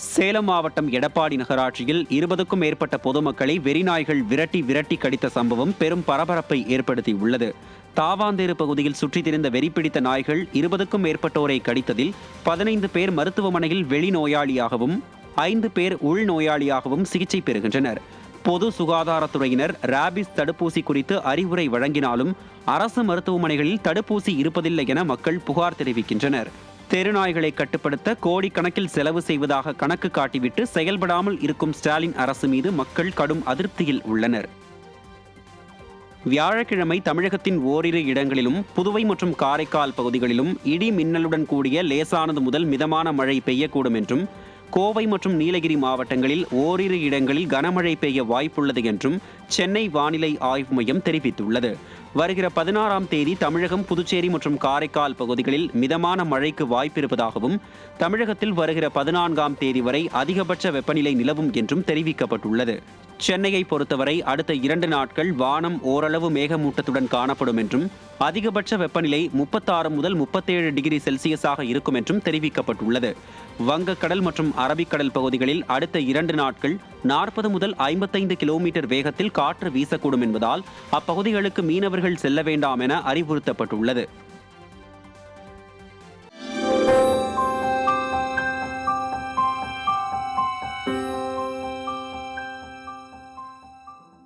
சேலம் மாவட்டம் எடப்பாடி நகராட்சியில் 20க்கும் மேற்பட்ட பொதுமக்களை வெறிநாய்கள் விரட்டி விரட்டி கடித்த சம்பவம் பெரும் பரபரப்பை ஏற்படுத்தியுள்ளது. தாவாந்தேரு பகுதியில் சுற்றித் திரிந்த வெறிப்பிடித்த நாய்கள் 20க்கும் மேற்பட்டோரை கடித்ததில் 15 பேர் மருத்துவமனையில் வெளிநோயாளியாகவும் 5 பேர் உள்நோயாளியாகவும் சிகிச்சை பெறுகின்றனர். பொது சுகாதாரத்துறையினர் ராபிஸ் தடுப்பூசி குறித்து அறிவுரை வழங்கினாலும் அரசு மருத்துவமனைகளில் தடுப்பூசி இருப்பதில்லை என மக்கள் புகார் தெரிவிக்கின்றனர். தெருநாய்களை கட்டுப்படுத்த கோடிக்கணக்கில் செலவு செய்வதாக கணக்கு காட்டிவிட்டு செயல்படாமல் இருக்கும் ஸ்டாலின் அரசு மீது மக்கள் கடும் அதிருப்தியில் உள்ளனர். வியாழக்கிழமை தமிழகத்தின் ஓரிரு இடங்களிலும் புதுவை மற்றும் காரைக்கால் பகுதிகளிலும் இடி மின்னலுடன் கூடிய லேசானது முதல் மிதமான மழை பெய்யக்கூடும் என்றும், கோவை மற்றும் நீலகிரி மாவட்டங்களில் ஓரிரு இடங்களில் கனமழை பெய்ய வாய்ப்புள்ளது என்றும் சென்னை வானிலை ஆய்வு மையம் தெரிவித்துள்ளது. வருகிற 16ஆம் தேதி தமிழகம், புதுச்சேரி மற்றும் காரைக்கால் பகுதிகளில் மிதமான மழைக்கு வாய்ப்பிருப்பதாகவும், தமிழகத்தில் வருகிற 14ஆம் தேதி வரை அதிகபட்ச வெப்பநிலை நிலவும் என்றும் தெரிவிக்கப்பட்டுள்ளது. சென்னையை பொறுத்தவரை அடுத்த 2 நாட்கள் வானம் ஓரளவு மேகமூட்டத்துடன் காணப்படும் என்றும், அதிகபட்ச வெப்பநிலை 36 முதல் 37 டிகிரி செல்சியஸாக இருக்கும் என்றும் தெரிவிக்கப்பட்டுள்ளது. வங்கக்கடல் மற்றும் அரபிக்கடல் பகுதிகளில் அடுத்த 2 நாட்கள் 40 முதல் 55 கிலோமீட்டர் வேகத்தில் காற்று வீசக்கூடும் என்பதால் அப்பகுதிகளுக்கு மீனவர்கள் செல்ல வேண்டாம் என அறிவுறுத்தப்பட்டுள்ளது.